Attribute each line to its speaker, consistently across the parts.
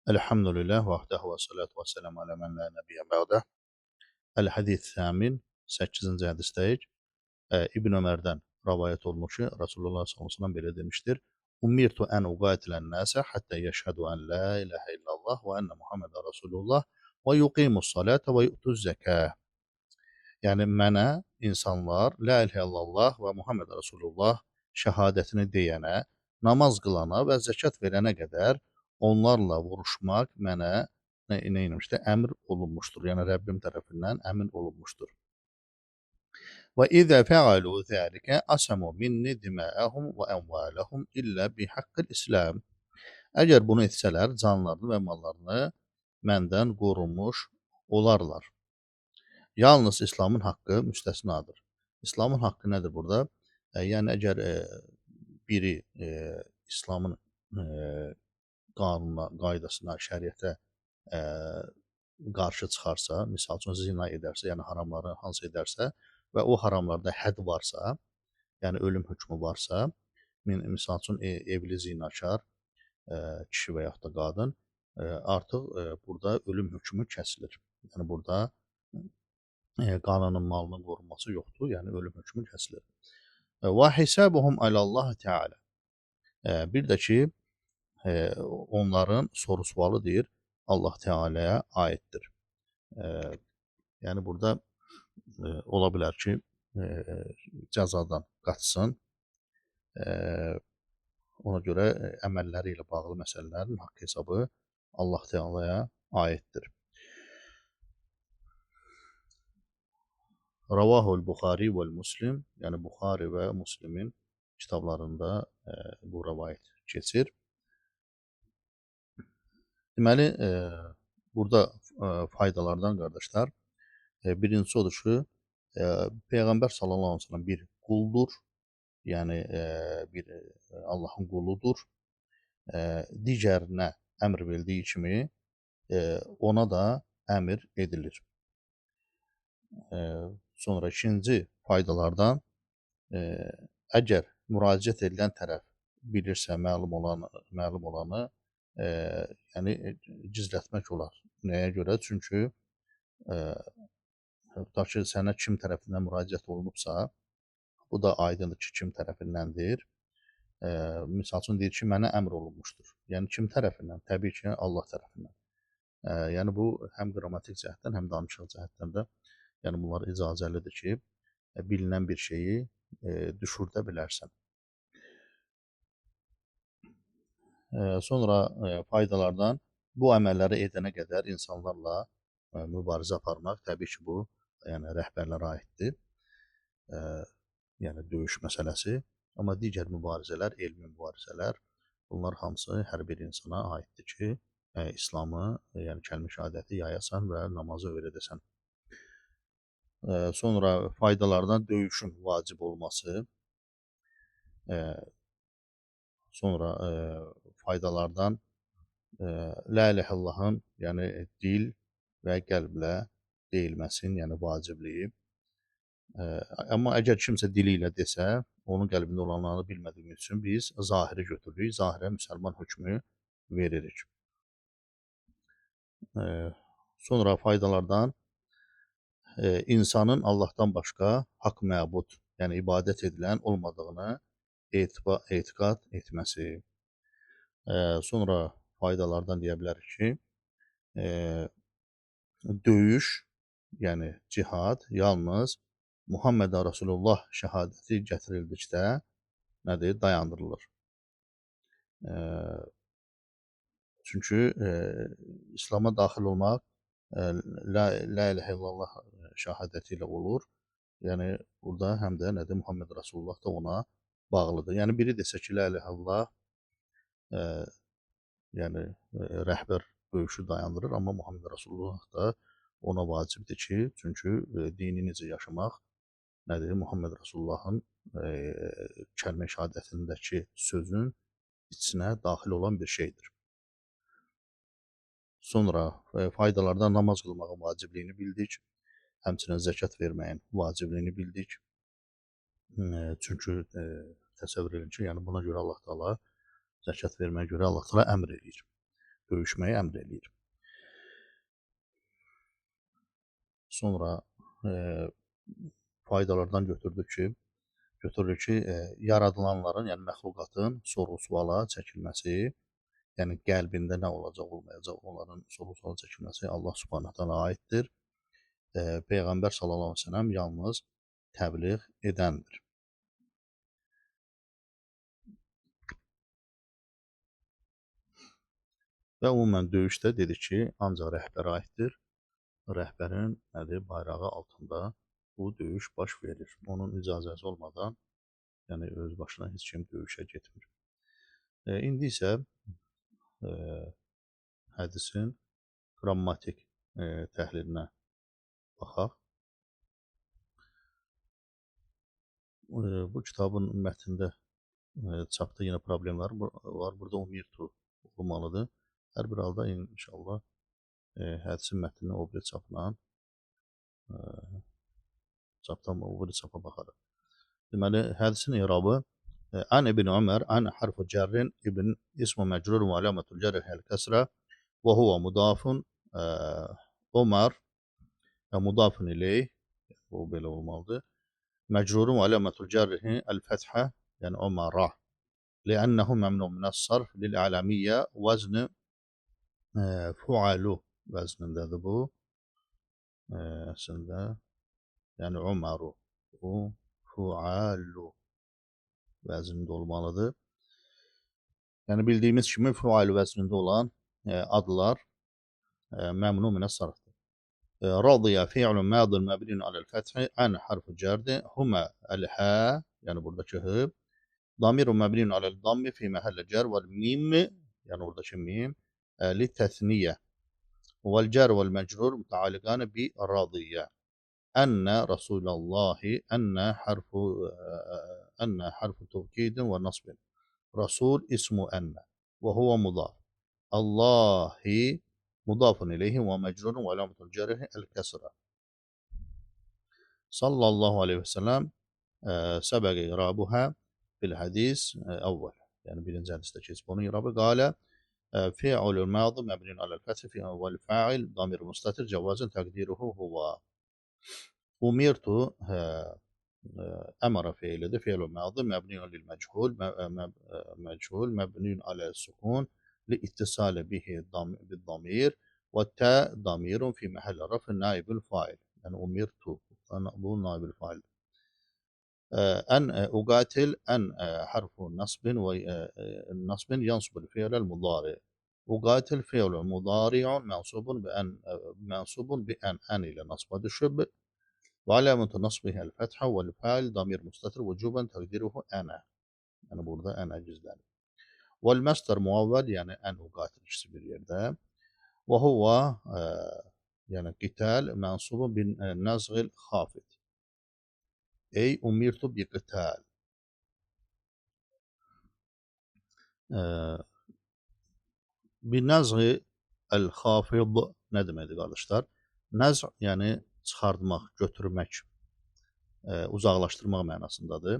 Speaker 1: Elhamdülillah vahdehu və salatu və selamu alə mən la nəbiyyə bə'də. Əl-Hədis Səmin 8-ci hədisdəyik. İbn Ömərdən rəvayət olunur ki, Rasulullah sallallahu belə demişdir: "Umirtu an uqatilən nəsə hatta yeşhadu an la ilahe illallah və enne Muhammeden Rasulullah və yuqimus salata və yu'tuz zekah." Yəni mənə insanlar la ilahe illallah və Muhammed Rasulullah şəhadətini deyənə, namaz qılana və zəkat verənə qədər onlarla vuruşmaq mənə nə etmişdir? Əmr olunmuşdur. Yəni Rəbbim tərəfindən əmr olunmuşdur. Və izə fəalu zəlikə asamu minni dima'ahum və amwalahum illə bihaqqil İslam. Əgər bunu etsələr, canlarını və mallarını məndən qorunmuş olarlar. Yalnız İslamın haqqı müstəsnadır. İslamın haqqı nədir burada? Yəni əgər biri İslamın qanununa, qaydasına, şəriətə qarşı çıxarsa, misal üçün zina edərsə, yəni haramları hansı edərsə və o haramlarda hədd varsa, yəni ölüm hökmü varsa, misal üçün evli zinakar kişi və yaxud da qadın artıq burada ölüm hökmü kəsilir. Yəni burada qanunun malının qorunması yoxdur, yəni ölüm hökmü kəsilir. Və hisabuhum alallah Teala. Bir də ki, onların soru-sualı deyir Allah Teala'ya aiddir. Yəni burada ola bilər ki, cəzadan qaçsın. Ona görə əməlləri ilə bağlı məsələlərin haqq hesabı Allah Teala'ya aiddir. Ravahul Buxari və Müslim, yəni Buxari və Müslimin kitablarında bu rəvayət keçir. Deməli, burada faydalardan qardaşlar, birincisi odur ki, Peyğəmbər sallallahu aleyhi ve sellem bir quldur, yəni bir Allahın quludur. Digərinə əmr verildiyi kimi ona da əmr edilir. Sonra ikinci faydalardan, əgər müraciət edilən tərəf bilirsə, məlum olanı, yəni gizlətmək olar. Nəyə görə? Çünki tutaq ki, sənə kim tərəfindən müraciət olunubsa, bu da aydındır ki, kim tərəfindəndir. Misal üçün deyir ki, mənə əmr olunmuşdur. Yəni kim tərəfindən? Təbii ki, Allah tərəfindən. Yəni bu həm qrammatik cəhətdən, həm danışıq cəhətdən də, yəni bunlar icazəlidir ki, bilinən bir şeyi düşürdə bilərsən. Sonra faydalardan bu əməlləri edənə qədər insanlarla mübarizə aparmaq, təbii ki, bu yəni rəhbərlərə aiddir. Yəni döyüş məsələsi. Amma digər mübarizələr, elmi mübarizələr, bunlar hamısı hər bir insana aiddir ki, İslamı, yəni kəlmə şəhadəti yayasan və namazı öyrədəsən. Sonra faydalardan döyüşün vacib olması. Sonra faydalardan la ilahe illallahın, yəni dil və qəlblə deyilməsinin, yəni vacibliyi. Amma əgər kimsə dili ilə desə, onun qəlbində olanları bilmədiyimiz üçün biz zahiri götürürük, zahirə müsəlman hökmü veririk. Sonra faydalardan insanın Allahdan başqa haqq məbud, yəni ibadət edilən olmadığını etiqad etməsi. Sonra faydalardan deyə bilərik ki, döyüş, yəni cihad yalnız Muhammed Rasulullah şəhadəti gətirildikdə nədir? Dayandırılır. Çünki İslam'a daxil olmaq la ilahe illallah şəhadəti ilə olur. Yəni burada həm də nədir? Muhammed Rasulullah da ona bağlıdır. Yəni biri desə ki, la ilahe illallah, yəni rəhbər döyüşü dayandırır, amma Muhammed Rasulullah da ona vacibdir ki, çünki dini necə yaşamaq nədir? Muhammed Rasulullahın kəlmə şəhadətindəki sözün içinə daxil olan bir şeydir. Sonra faydalardan namaz qılmağın vacibliyini bildik. Həmçinin zəkat verməyin vacibliyini bildik. Çünki təsəvvür edin ki, yəni buna görə Allah Taala zəkat verməyə görə Allah Taala əmr edir. döyüşməyi əmr eləyir. Sonra faydalardan götürülür ki, yaradılanların, yəni məxluqatın sorğu-suala çəkilməsi, yəni qəlbində nə olacaq, olmayacaq, onların sorğu-suala çəkilməsi Allah Subhanahu taala aiddir. Peyğəmbər sallallahu əleyhi və səlləm yalnız təbliğ edəndir. Və ümumən döyüşdə dedik ki, ancaq rəhbərə aiddir. Rəhbərin bayrağı altında bu döyüş baş verir. Onun icazəsi olmadan, yəni öz başına heç kim döyüşə getmir. İndi isə hədisin qrammatik təhlilinə baxaq. Bu kitabın mətnində çapda yenə problemlər var. Burada umirtu oxunmalıdır. Hər bir halda inşallah hədisin mətnini o biri çapdan o biri çapa baxarıq. Deməli, hədisin irabı An ibn Ömər, an harfu cərrin, ibn ismu məcrur və aləmətul cərri həl-kəsrə və huvə mudafun Ömər mudafun ileyh, bu belə olmalıdır. Məcrurun və aləmətul cərrihi əl-fəthə, yəni Ömərə. لأنه ممنوع من الصرف للعالمية وزن fualu vəznindədir bu. Əslində, yəni Öməru, bu fualu vəznində olmalıdır. Yəni bildiyimiz kimi fualu vəznində olan adlar məmnu minə sarfdır. Radiya fi'lun madin mebniyun aləl-fəthi an harfu cərdi huma əl-hə, yəni buradakı hı. Damirun mebniyun aləl-dammi fi məhəllə cər vəl-mim, yəni buradakı mim للتثنية والجار والمجرور متعلقان برضية أن رسول الله أن حرف توكيد ونصب رسول اسم أن وهو مضاف الله مضاف إليه ومجرور وعلامة الجر الكسرة صلى الله عليه وسلم سبق إعرابها في الحديث أول يعني birinci hadisdə keçib onun irabı قال فعل الماضي مبني على الفتح والفاعل ضمير مستتر جوازا تقديره هو أمرت أمر فعل فعل الماضي مبني للمجهول مجهول مبني على السكون لاتصال به بالضمير والتاء ضمير في محل رفع نائب الفاعل يعني أمرت bu نائب الفاعل أن أقاتل أن حرف نصب والنصب ينصب الفعل المضارع أقاتل فعل مضارع منصوب بأن إلى نصب düşüb وعلامة نصبه الفتحة والفاعل ضمير مستتر وجوبا تقديره أنا يعني burada أنا gizlənir. والمصدر مؤول يعني أن أقاتل ikisi bir yerdə وهو يعني قتال منصوب بالنزغ الخافض Ey umirtu bi qital. Binazğı el-xafid nə deməkdir qardaşlar? Nazq yəni çıxartmaq, götürmək, uzaqlaşdırmaq mənasındadır.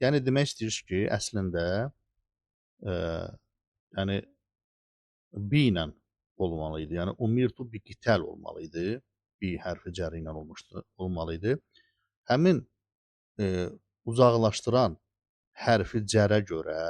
Speaker 1: Yəni demək istəyir ki, əslində yəni bi ilə olmalı idi. Yəni umirtu bi qital olmalı idi. Bi hərfi cəri ilə olmalı idi. Həmin uzaqlaşdıran hərfi cərə görə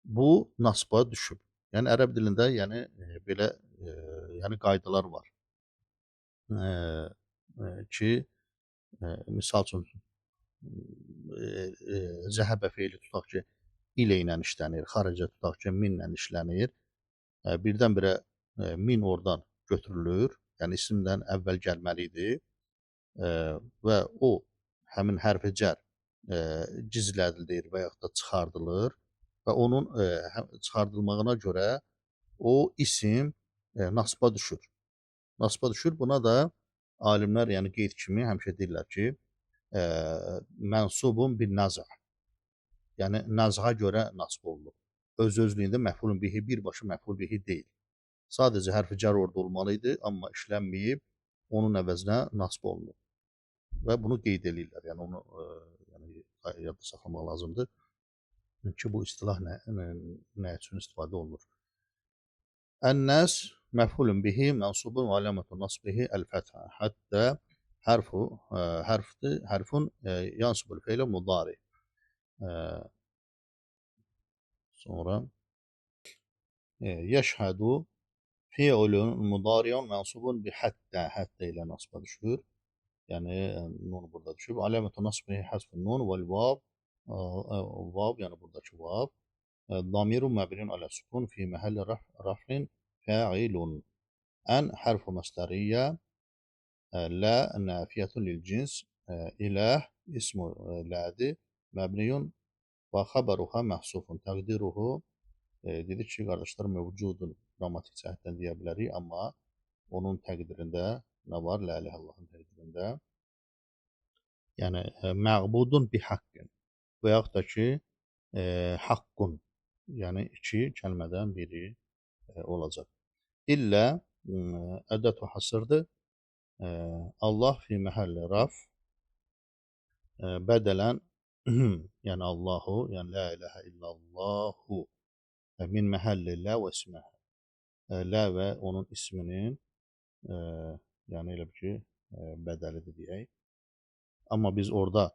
Speaker 1: bu nasba düşüb. Yəni ərəb dilində yəni belə yəni qaydalar var. Ki misal üçün zəhəbə feili tutaq ki ilə işlənir, xaricə tutaq ki min ilə işlənir. Birdən-birə min oradan götürülür. Yəni isimdən əvvəl gəlməli idi. Və o həmin hərfi cər gizlədilir və yaxud da çıxardılır və onun çıxardılmağına görə o isim nasba düşür. Buna da alimlər yəni qeyd kimi həmişə deyirlər ki, mənsubun bin nazə. Yəni nazğa görə nasb olunur. Öz-özlüyündə məf'ulun bihi birbaşa məf'ul bihi deyil. Sadəcə hərfi cər orada olmalı idi, amma işlənməyib, onun əvəzinə nasb olunur. Və bunu qeyd edirlər. Yəni onu yəni yadda saxlamaq lazımdır. ki bu istilah nə üçün istifadə olunur? Ən-nəs məf'ulun bihi mənsubun və aləmətun nasbihi əl-fəthə. Hətta hərfun yansubul fe'lə mudari. Sonra yeşhədu fi'lun mudari'un mənsubun bi həttə ilə nasba düşür. Yəni nun burada düşüb. Aləmətun nasbihi həsbun nun vəl vav, yəni buradakı vav. Damirun məbniyun alə sukun fi məhəlli raf'in fa'ilun. Ən hərfu məsləriyyə, lə nəfiyyətun lil cins, iləh ismu lədi məbniyun və xəbəruha məhsufun. Təqdiruhu dedik ki, qardaşlar, mövcudun qrammatik cəhətdən deyə bilərik, amma onun təqdirində nə var? Lə ilə Allahın təqdirində. Yəni məğbudun bi haqqin və yaxud da ki, haqqun, yəni iki kəlmədən biri olacaq. İllə ədətu hasırdır. Allah fi məhəlli raf bədələn yəni Allahu, yəni la iləhə illallahu min məhəlli lə və isməhə. Lə və onun isminin yəni elə bir ki, bədəlidir deyək. Amma biz orada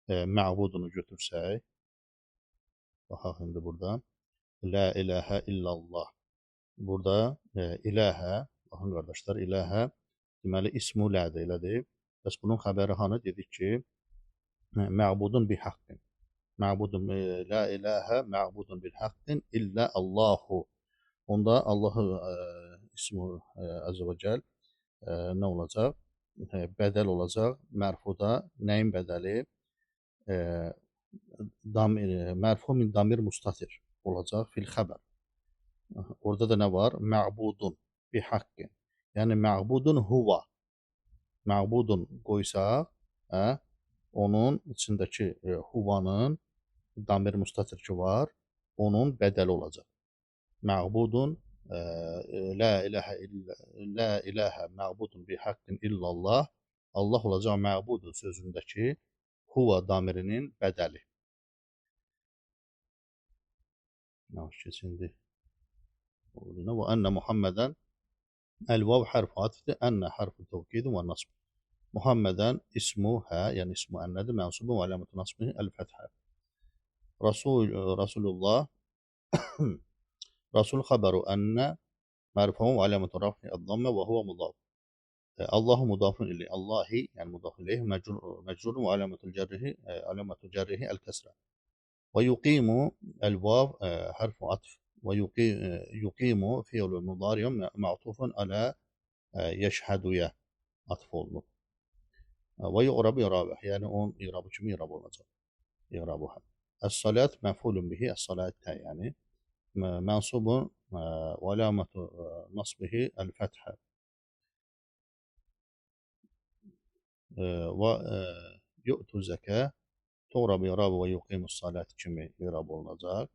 Speaker 1: mə'budunu götürsək, baxaq indi burada, la iləhə illallah. Burada iləhə, baxın qardaşlar, iləhə deməli ismu lədir, elədir. Bəs bunun xəbəri hanı? Dedik ki, mə'budun bi haqqin. Mə'budun la iləhə mə'budun bil haqqin illə Allahu. Onda Allahı ismu əzə və cəl nə olacaq? Bədəl olacaq. Mərfuda nəyin bədəli? Mərfu min damir mustatir olacaq fil xəbər. Orada da nə var? Mə'budun bi haqqin. Yəni mə'budun huva. Mə'budun qoysaq, onun içindəki huvanın damir mustatir ki var, onun bədəli olacaq. Mə'budun la iləhə mə'budun bi haqqin illallah. Allah olacaq mə'budun sözündəki huva damirinin bədəli. Keçindi. Və ənə Muhammədən əl-vav hərf atfdir, ənə hərf təvkidin və nasb. Muhammədən ismu hə, yəni ismu ənədir, mənsubun və aləmətü nasbihi əl-fəthə. Rasulullah Rasul xəbəru ənə mərfuun və aləmətü raf'i əd-dammə və huvə mudaf. Allahu mudafun ileyh. Allahi, yəni mudaf ileyh, məcrurun və aləmətü cərrihi əl-kəsrə. Və yuqimu əl-vav hərfu atf. Və yuqimu fi'lun mudari'un ma'tufun alə yeşhəduyə atf olunur. Və yu'rabu irabə, yəni onun irabı kimi irab olacaq. İrabuhə. Əs-salat məfulun bihi, əs-salatə, yəni mənsubun və aləmətu nasbihi əl-fəthə. Və yu'tu zəkə tu'rabu irabı və yuqimus salat kimi irab olunacaq.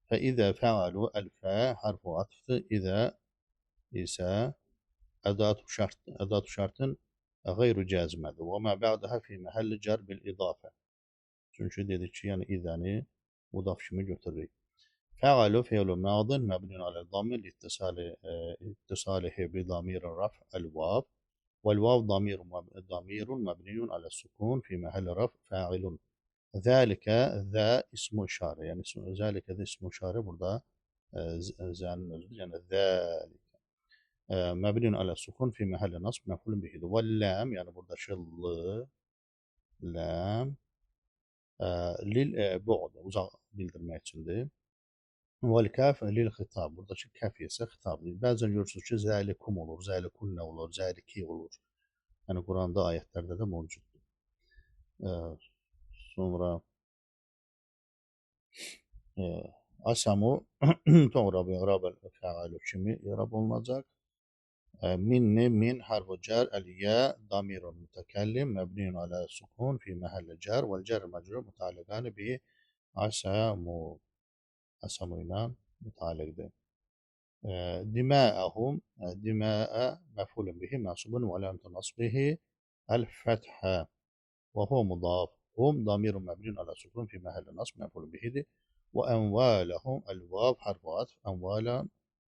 Speaker 1: فإذا فعلوا الفاء حرف عطف إذا ise أداة شرط غayru cazmədir. Və mə bə'dəhə fi məhəlli cər bil idafə. Çünki dedik ki, yəni idəni mudaf kimi götürürük. Fəalu fi'lu madin məbnun alə damir ittisalihi bi damirin raf el-vav. Vel-vav damirun məbnun alə sukun fi məhəlli raf fa'ilun. Zəlikə, zə ismu işarə. Yəni zəlikə də ismu işarə burada zənin özüdür. Yəni zəlikə. Məbnun alə sukun fi məhəlli nasb məfulun bihidir. Və ləm, yəni buradakı ləm lil bu'd, uzaq bildirmək üçündür. Vəl kəf lil xitab, buradakı kəf isə xitabdır. Bəzən görürsünüz ki, zəlikum olur, zəlikunlə olur, zəliki olur. Yəni Quranda ayətlərdə də mövcuddur. Sonra asamu tu'rabu i'rabel fa'alu kimi i'rab olunacaq. Minni min harfu cer el-ya damirun mütekellim mebniyun ala sukun fi mahalli cer vel cer mecrur mutaallikan bi asamu. Asamu ile mutaallikdir. Dima'ahum dima'a mef'ulun bihi mansubun ve alametu nasbihi el-fetha ve huve mudaf. Hum damirun mebniyun ala sukun fi mahalli nasb mef'ulun bihidir. وأموالهم الواv harf atf أموالا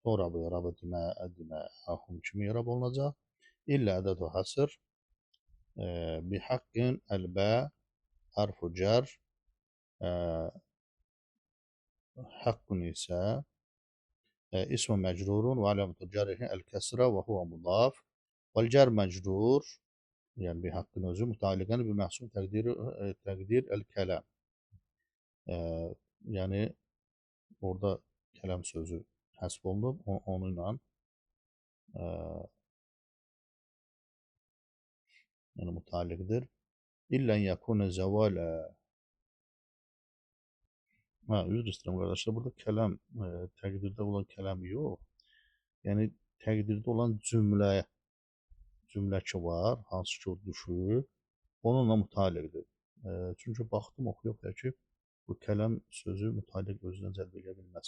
Speaker 1: sonra bu yarabı dima'ahum kimi yarab olunacaq İlla adadu hasır bihakkın elba harfu cer hakkun ise اسم مجرور وعلامة جره الكسرة وهو مضاف والجر مجرور يعني بحق نزول متعلقا بمحسوب تقدير الكلام yani orada kelam sözü hasb olunub onunla yani mutalliqdir. İllen yakune zeval üzr istəyirəm qardaşlar burada kelam təqdirdə olan kelam yox. Yəni təqdirdə olan cümlə ki var, hansı ki o düşür, onunla mütaliqdir. Çünki baxdım oxuyub ki bu kelam sözü mütaliq özünə cəlb edə bilməz.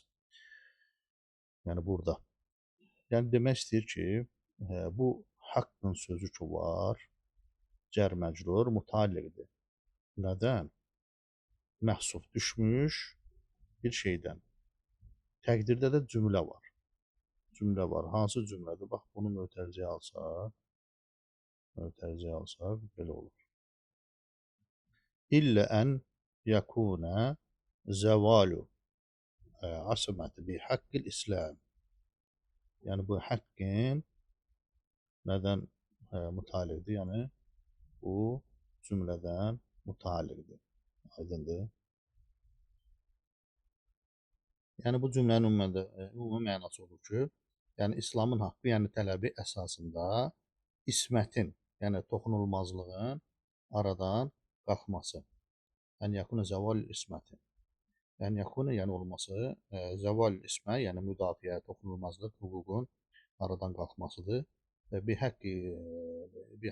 Speaker 1: Yəni burada. Yəni demək istəyir ki, bu haqqın sözü ki var, cər məcrur mütaliqdir. Nədən? Məhsuf düşmüş bir şeydən. Təqdirdə də cümlə var. Cümlə var. Hansı cümlədir? Bax, bunu mötərizəyə alsaq belə olur. İllə ən yəkuna zəvalu asiməti bi haqqil İslam. Yəni bu haqqın nədən mütaliqdir? Yəni bu cümlədən mütaliqdir. Aydındır. Yəni bu cümlənin ümumi mənası olur ki, yəni İslamın haqqı, yəni tələbi əsasında ismətin, yəni toxunulmazlığın aradan qalxması. Yəni yakuna zəval isməti. Yəni yakuna yəni olması, zəval ismə, yəni müdafiə, toxunulmazlıq, hüququn aradan qalxmasıdır. Bir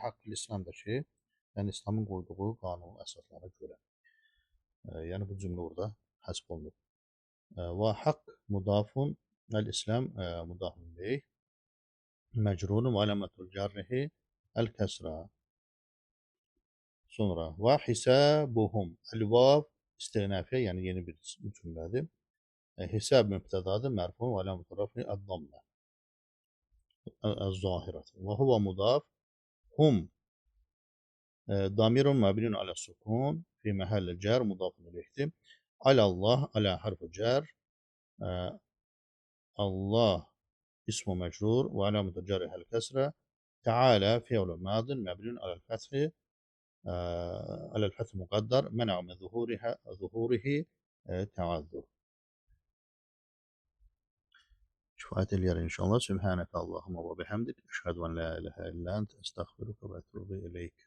Speaker 1: haqqı İslamdakı, yəni İslamın qoyduğu qanun əsaslara görə. Yəni bu cümlə orada həsb olunur. Və haqq mudafun el-İslam mudafun ileyh mecrurun və aləmətul cərrihi el-kəsra. Sonra və hisabuhum el-vav istinafiyə, yəni yeni bir cümlədir. Hisab mübtədadır, mərfu və aləmətul rəfi ad-dammə az-zahirət. Və huva mudaf hum damirun məbnun alə sukun fi məhəllə cər mudafun ileyhdir. Alallah, alə harfu cər Allah اسم مجرور وعلامة جره الكسرة تعالى فعل ماض مبني على الفتح مقدر منع من ظهوره تعذر. كفاية اليوم إن شاء الله. سبحانك اللهم وبحمدك أشهد أن لا إله إلا أنت أستغفرك وأتوب إليك.